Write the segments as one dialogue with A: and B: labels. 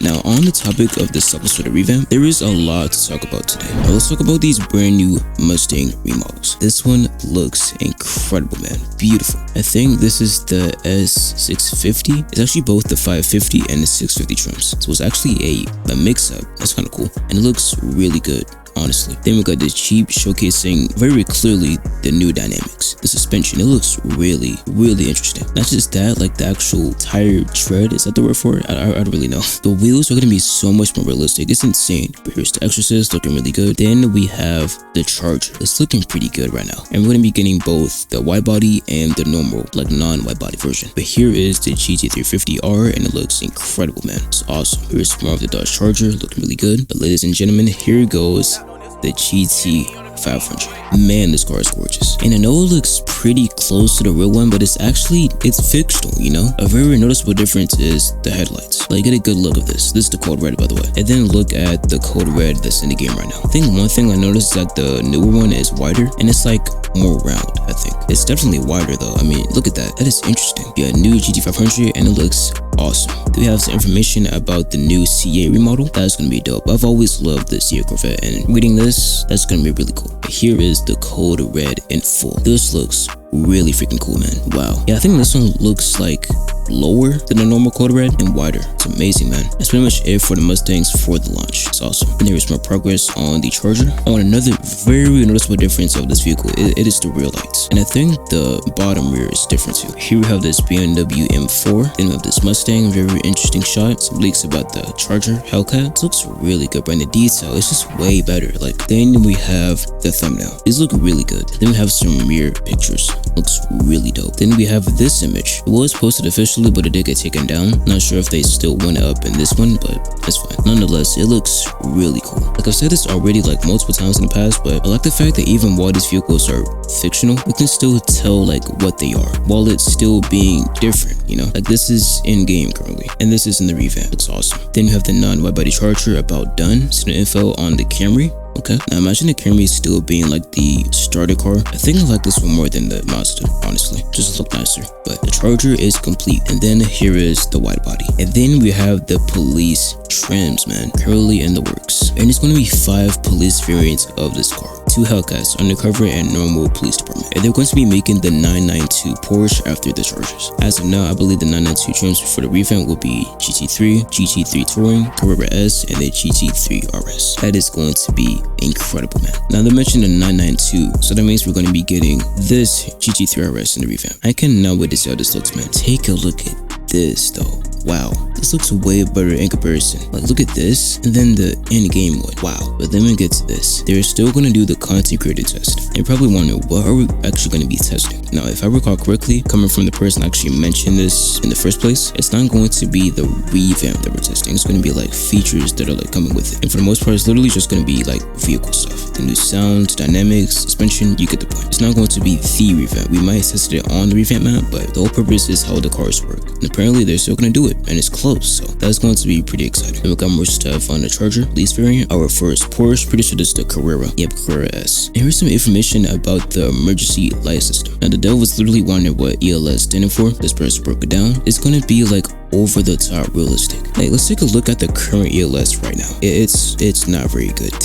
A: Now, on the topic of the Southwest Florida Revamp, there is a lot to talk about today. Now, let's talk about these brand new Mustang remodels. This one looks incredible, man. Beautiful. I think this is the S650. It's actually both the 550 and the 650 trims. So it's actually a mix-up. That's kind of cool. And it looks really good, honestly. Then we got the Jeep showcasing very clearly the new dynamics. The suspension, it looks really interesting. Not just that, like the actual tire tread, is that the word for it? I don't really know. The wheels are going to be so much more realistic. It's insane. But here's the Exorcist, looking really good. Then we have the Charger. It's looking pretty good right now. And we're going to be getting both the wide body and the normal, like non-wide body version. But here is the GT350R, and it looks incredible, man. It's awesome. Here's more of the Dodge Charger, looking really good. But ladies and gentlemen, here goes the GT500. Man, this car is gorgeous. And I know it looks pretty close to the real one, but it's fictional, you know? A very noticeable difference is the headlights. Like, get a good look of this. This is the code red, by the way. And then look at the code red that's in the game right now. I think one thing I noticed is that the newer one is wider, and it's like more round, I think. It's definitely wider though. I mean, look at that. That is interesting. Yeah, new GT500, and it looks awesome. We have some information about the new CA remodel. That's gonna be dope. I've always loved the CA Corvette, and reading this, that's gonna be really cool. But here is the code red in full. This looks really freaking cool, man. Wow. Yeah, I think this one looks like lower than the normal code red and wider. It's amazing, man. That's pretty much it for the Mustangs for the launch. It's awesome. And there is more progress on the Charger. On another very noticeable difference of this vehicle, it is the rear lights. And I think the bottom rear is different too. Here we have this BMW M4. Then we have this Mustang, very interesting shot. Some leaks about the Charger Hellcat. It looks really good, but in the detail, it's just way better. Like, then we have the thumbnail. These look really good. Then we have some rear pictures. Looks really dope. Then we have this image. It was posted officially, but it did get taken down. Not sure if they still went up in this one, but it's fine. Nonetheless, it looks really cool. Like I've said this already like multiple times in the past, but I like the fact that even while these vehicles are fictional, we can still tell like what they are while it's still being different, you know? Like this is in game currently, and this is in the revamp. Looks awesome. Then you have the non-wide body Charger about done. Some info on the Camry. Okay, now imagine the Camry still being like the starter car. I think I like this one more than the Mazda, honestly. Just look nicer. But the Charger is complete. And then here is the wide body. And then we have the police trims, man, currently in the works. And it's going to be 5 police variants of this car. 2 Hellcats, undercover, and normal police department. And they're going to be making the 992 Porsche after the Chargers. As of now, I believe the 992 trims for the revamp will be GT3, GT3 Touring, Carrera S, and the GT3 RS. That is going to be incredible, man. Now they mentioned the 992, so that means we're going to be getting this GT3 RS in the revamp. I cannot wait to see how this looks, man. Take a look at this though. Wow, this looks way better in comparison. Like, look at this, and then the in-game one. Wow. But then we get to this. They're still going to do the content creator test. And you're probably wondering, what are we actually going to be testing? Now, if I recall correctly, coming from the person actually mentioned this in the first place, it's not going to be the revamp that we're testing. It's going to be like features that are like coming with it. And for the most part, it's literally just going to be like vehicle stuff. The new sound, dynamics, suspension, you get the point. It's not going to be the revamp. We might test it on the revamp map, but the whole purpose is how the cars work. And apparently, they're still going to do it, and it's close, so that's going to be pretty exciting. And we got more stuff on the Charger lease variant. Our first Porsche, pretty sure this is the Carrera. Yep, Carrera S. And here's some information about the emergency light system. Now the devil was literally wondering what ELS standing for. This person broke it down. It's going to be like over the top realistic. Like, let's take a look at the current ELS right now. It's not very good.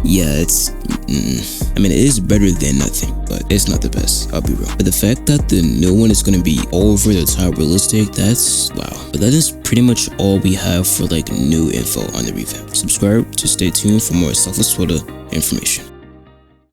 A: Yeah, I mean, it is better than nothing, but it's not the best, I'll be real. But the fact that the new one is going to be over the top realistic, that's wow. But that is pretty much all we have for like new info on the revamp. Subscribe to stay tuned for more Southwest Florida information.